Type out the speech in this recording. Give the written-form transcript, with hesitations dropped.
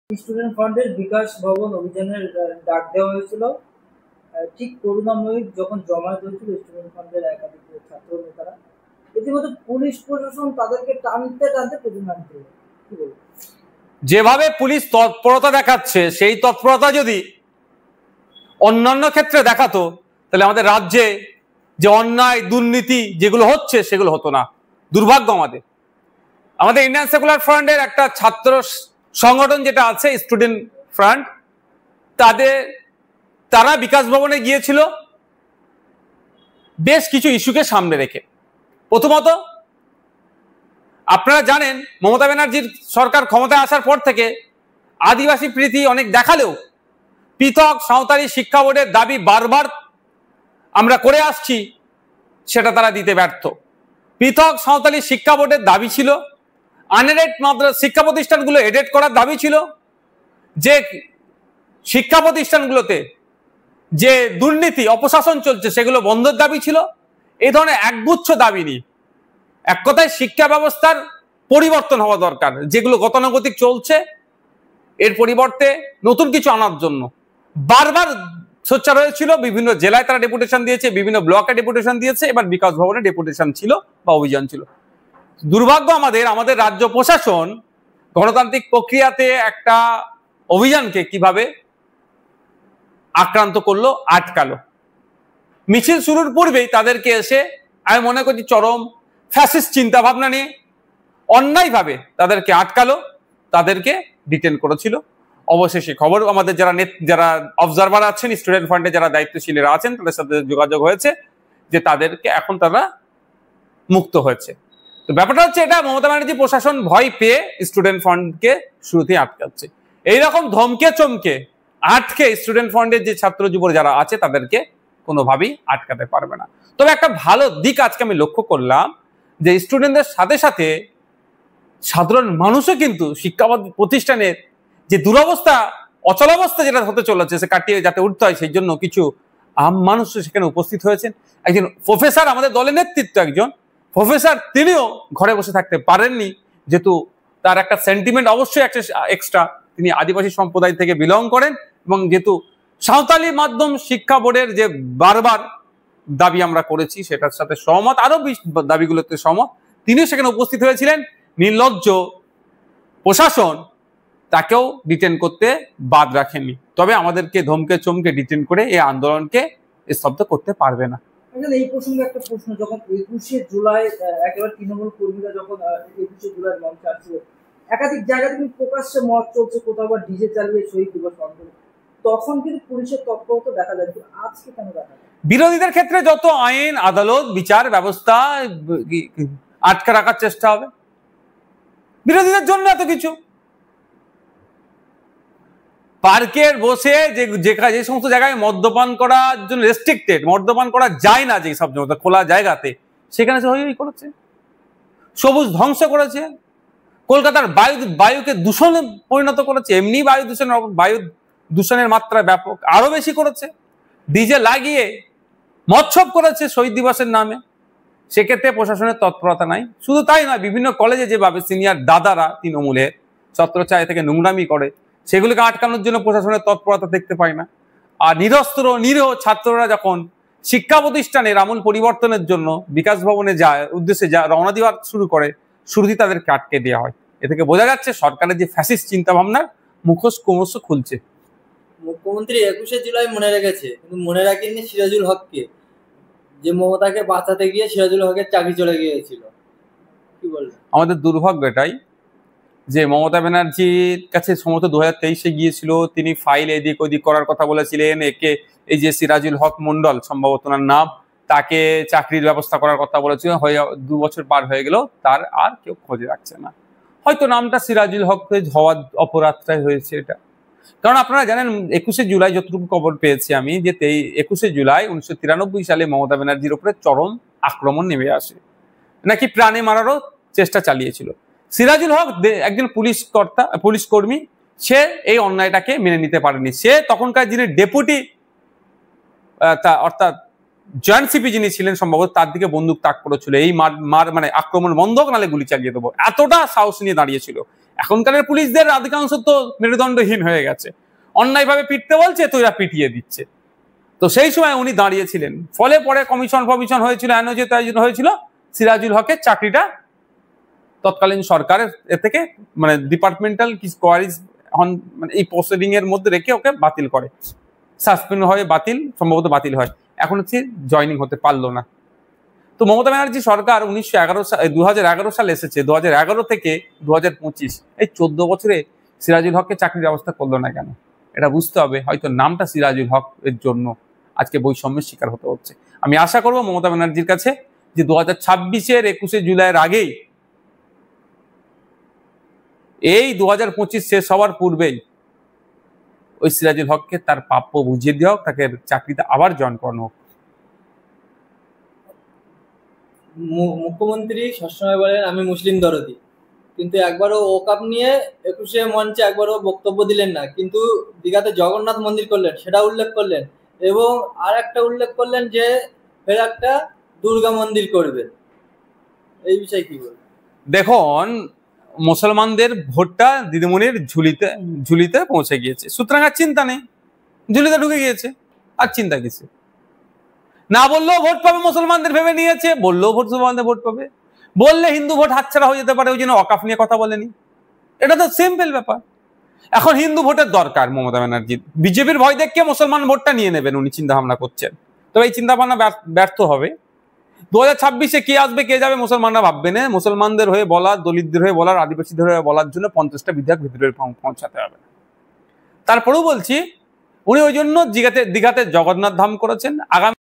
Student ফান্ডের বিকাশ ভবন অভিযানের ডাক দেওয়া হয়েছিল ঠিক করুণাময়ী যখন জমায়েত হয়েছিল স্টুডেন্ট ফান্ডের একাধিক ছাত্র নেতারা। ইতিমধ্যে পুলিশ প্রশাসন তাদেরকে টানতে টানতে পেছনে আনতে হবে। কি বলবো, যেভাবে পুলিশ তৎপরতা দেখাচ্ছে সেই তৎপরতা যদি অন্যান্য ক্ষেত্রে দেখাতো তাহলে আমাদের রাজ্যে যে অন্যায় দুর্নীতি যেগুলো হচ্ছে সেগুলো হতো না। দুর্ভাগ্য আমাদের ইন্ডিয়ান সেকুলার ফ্রন্টের একটা ছাত্র সংগঠন যেটা আছে স্টুডেন্ট ফ্রন্ট, তারা বিকাশ ভবনে গিয়েছিল বেশ কিছু ইস্যুকে সামনে রেখে। প্রথমত আপনারা জানেন মমতা ব্যানার্জির সরকার ক্ষমতায় আসার পর থেকে আদিবাসী প্রীতি অনেক দেখালেও পৃথক সাঁওতালি শিক্ষা বোর্ডের দাবি বারবার আমরা করে আসছি, সেটা তারা দিতে ব্যর্থ। পৃথক সাঁওতালি শিক্ষা বোর্ডের দাবি ছিল, আনএডেড শিক্ষা প্রতিষ্ঠানগুলো এডেড করার দাবি ছিল, যে শিক্ষা প্রতিষ্ঠানগুলোতে যে দুর্নীতি অপশাসন চলছে সেগুলো বন্ধের দাবি ছিল। এই ধরনের একগুচ্ছ দাবি নিয়ে এক কথায় শিক্ষা ব্যবস্থার পরিবর্তন হওয়া দরকার, যেগুলো গতানুগতিক চলছে এর পরিবর্তে নতুন কিছু আনার জন্য বারবার সোচ্চার হয়েছিল। বিভিন্ন জেলায় তারা ডেপুটেশন দিয়েছে, বিভিন্ন ব্লকে ডেপুটেশন দিয়েছে, এবার বিকাশ ভবনে ডেপুটেশন ছিল বা অভিযান ছিল। দুর্ভাগ্য আমাদের রাজ্য প্রশাসন গণতান্ত্রিক প্রক্রিয়াতে একটা অভিযানকে কিভাবে আক্রান্ত করলো, আটকালো। মিছিল শুরুর পূর্বেই তাদেরকে এসে আমি মনে করছি চরম ফ্যাসিস্ট চিন্তা ভাবনা নিয়ে অন্যায়ভাবে তাদেরকে আটকালো, তাদেরকে ডিটেন করেছিল। অবশেষে খবর আমাদের যারা অবজারভার আছেন, স্টুডেন্ট ফান্ডে যারা দায়িত্বশীলেরা আছেন তাদের সাথে যোগাযোগ হয়েছে যে তাদেরকে এখন তারা মুক্ত হয়েছে। তো ব্যাপারটা হচ্ছে এটা মমতা ব্যানার্জি প্রশাসন ভয় পেয়ে স্টুডেন্ট ফান্ডকে শুরুতেই আটকাচ্ছে। এইরকম ধমকে চমকে আটকে স্টুডেন্ট ফান্ডের যে ছাত্র যুব যারা আছে তাদেরকে কোনোভাবেই আটকাতে পারবে না। তবে একটা ভালো দিক আজকে আমি লক্ষ্য করলাম যে স্টুডেন্টদের সাথে সাথে সাধারণ মানুষও কিন্তু শিক্ষা প্রতিষ্ঠানের যে দুরবস্থা অচলাবস্থা যেটা হতে চলেছে সে কাটিয়ে যাতে উঠতে হয় সেই জন্য কিছু আম মানুষ সেখানে উপস্থিত হয়েছেন। একজন প্রফেসর, আমাদের দলের নেতৃত্ব একজন প্রফেসর, তিনিও ঘরে বসে থাকতে পারেননি, যেহেতু তার একটা সেন্টিমেন্ট অবশ্যই একটা এক্সট্রা। তিনি আদিবাসী সম্প্রদায় থেকে বিলং করেন এবং যেহেতু সাঁওতালি মাধ্যম শিক্ষা বোর্ডের যে বারবার দাবি আমরা করেছি সেটার সাথে সহমত, আরো দাবিগুলোতে সহমত, তিনিও সেখানে উপস্থিত হয়েছিলেন। নির্লজ্জ প্রশাসন তাকেও ডিটেন করতে বাদ রাখেনি। তবে আমাদেরকে ধমকে চমকে ডিটেন করে এই আন্দোলনকে স্তব্ধ করতে পারবে না। এই প্রসঙ্গে একটা প্রশ্ন, যখন 21শে জুলাই একেবারে তৃণমূল কর্মীরা যখন 21শে জুলাই মঞ্চে আসছিল, একাধিক জায়গায় কিন্তু প্রকাশ্যে মত চলছে, কোথাও বা ডিজে চালিয়ে শহীদ দিবস পালন করে, তখন কিন্তু পুলিশের তৎপরতা দেখা যায়, আজকে কেন দেখা যায়? বিরোধীদের ক্ষেত্রে যত আইন আদালত বিচার ব্যবস্থা আটকে রাখার চেষ্টা হবে, বিরোধীদের জন্য এত কিছু। পার্কের বসে যে সমস্ত জায়গায় মদ্যপান করার জন্য রেস্ট্রিক্টেড, মদ্যপান করা যায় না যে সব খোলা জায়গাতে, সেখানে হই করেছে, সবুজ ধ্বংস করেছে, কলকাতার বায়ুকে দূষণে পরিণত করেছে। এমনি বায়ু দূষণের মাত্রা ব্যাপক, আরো বেশি করেছে, ডিজে লাগিয়ে মৎসব করেছে শহীদ দিবসের নামে। সেক্ষেত্রে প্রশাসনের তৎপরতা নাই। শুধু তাই নয়, বিভিন্ন কলেজে যেভাবে সিনিয়র দাদারা তৃণমূলের ছত্রছায়া থেকে নোংরামি করে, সেগুলিকে আটকানোর জন্য প্রশাসনের তৎপরতা দেখতে পাই না। আর নিরস্ত্র নিরীহ ছাত্ররা যখন শিক্ষা প্রতিষ্ঠানের আমূল পরিবর্তনের জন্য বিকাশ ভবনে উদ্দেশ্যে রওনা দেওয়া শুরু করে, শুরুতেই তাদেরকে আটকে দেওয়া হয়। এ থেকে বোঝা যাচ্ছে সরকারের যে ফ্যাসিস্ট চিন্তা ভাবনার মুখোশ ক্রমশ খুলছে। মুখ্যমন্ত্রী 21শে জুলাই মনে রেখেছে, কিন্তু মনে রাখেননি সিরাজুল হককে, যে মমতাকে বাঁচাতে গিয়ে সিরাজুল হকের চাকরি চলে গিয়েছিল। কি বলবেন? আমাদের দুর্ভাগ্য এটাই যে মমতা ব্যানার্জির কাছে সমস্ত 2023-এ গিয়েছিল, তিনি ফাইল এদিক ওদিক করার কথা বলেছিলেন, এই যে সিরাজুল হক মন্ডল সম্ভবত ওনার নাম, তাকে চাকরির ব্যবস্থা করার কথা বলেছিল। 2 বছর পার হয়ে গেল, তার আর কেউ খোঁজে রাখছে না। হয়তো নামটা সিরাজুল হক হওয়ার অপরাধটাই হয়েছে এটা। কারণ আপনারা জানেন 21শে জুলাই যতটুকু খবর পেয়েছি আমি, যে 21শে জুলাই 1993 সালে মমতা ব্যানার্জির উপরে চরম আক্রমণ নেমে আসে, নাকি প্রাণে মারারও চেষ্টা চালিয়েছিল। সিরাজুল হক একজন পুলিশ কর্মী, সে এই অন্যায়টাকে মেনে নিতে পারেনি। সে তখনকার যিনি ডেপুটি অর্থাৎ জয়েন্ট সিপি যিনি ছিলেন সম্ভবত, তার দিকে বন্দুক তাক করেছিল, এই মানে আক্রমণ বন্ধ নালে গুলি চালিয়ে দেবো, এতটা সাহস নিয়ে দাঁড়িয়েছিল। এখনকার পুলিশদের অধিকাংশ তো মেরুদণ্ডহীন হয়ে গেছে, অন্যায়ভাবে পিটতে বলছে তো এরা পিটিয়ে দিচ্ছে। তো সেই সময় উনি দাঁড়িয়েছিলেন, ফলে পরে কমিশন হয়েছিল, হয়েছিল, সিরাজুল হকের চাকরিটা তৎকালীন সরকারের এ থেকে মানে ডিপার্টমেন্টাল কোয়ারিজ মানে এই প্রসিডিং এর মধ্যে রেখে ওকে বাতিল করে, সাসপেন্ড হয়ে সম্ভবত বাতিল হয়, এখন হচ্ছে জয়নিং হতে পারলো না। তো মমতা ব্যানার্জি সরকার 2011 সালে এসেছে, 2011 থেকে 2025 এই 14 বছরে সিরাজুল হককে চাকরির ব্যবস্থা করলো না কেন? এটা বুঝতে হবে। হয়তো নামটা সিরাজুল হক এর জন্য আজকে বৈষম্যের শিকার হতে হচ্ছে। আমি আশা করবো মমতা ব্যানার্জির কাছে যে 2026-এর 21শে জুলাইয়ের আগেই, এই 2025 শেষ হওয়ার পূর্বেই ওই সিরাজুল হককে তার প্রাপ্য বুঝিয়ে দেওয়া হোক, তাকে চাকরিতে আবার জয়েন করানো হোক। মুখ্যমন্ত্রী সবসময় বলেন আমি মুসলিম দরদি, কিন্তু একবারও ওকাপ নিয়ে 21শে মঞ্চে একবারও বক্তব্য দিলেন না। কিন্তু দীঘাতে জগন্নাথ মন্দির করলেন, সেটা উল্লেখ করলেন, এবং আর একটা উল্লেখ করলেন যে ফের একটা দুর্গা মন্দির করবেন। এই বিষয়ে কি বলবেন? দেখুন, মুসলমানদের ভোটটা দিদিমণির ঝুলিতে পৌঁছে গিয়েছে, সুতরাং আর চিন্তা নেই, ঝুলিতে ঢুকে গিয়েছে, আর চিন্তা কিছু না। বললেও ভোট পাবে, মুসলমানদের ভেবে নিয়েছে, বললেও মুসলমানদের ভোট পাবে, বললে হিন্দু ভোট হাতছাড়া হয়ে যেতে পারে, ওই জন্য ওয়াকফ নিয়ে কথা বলেনি। এটা তো সিম্পল ব্যাপার। এখন হিন্দু ভোটের দরকার মমতা ব্যানার্জির, বিজেপির ভয় দেখে মুসলমান ভোটটা নিয়ে নেবেন উনি চিন্তা ভাবনা করছেন, তবে এই চিন্তা ভাবনা ব্যর্থ হবে। 2026-এ কে আসবে কে যাবে মুসলমানরা ভাববে না, মুসলমানদের হয়ে বলার, দলিতদের হয়ে বলার, আদিবাসীদের হয়ে বলার জন্য 50টা বিধায়ক ভিতরে পৌঁছাতে হবে। তারপরেও বলছি, উনি ওই জন্য দীঘাতে জগন্নাথ ধাম করেছেন। আগামী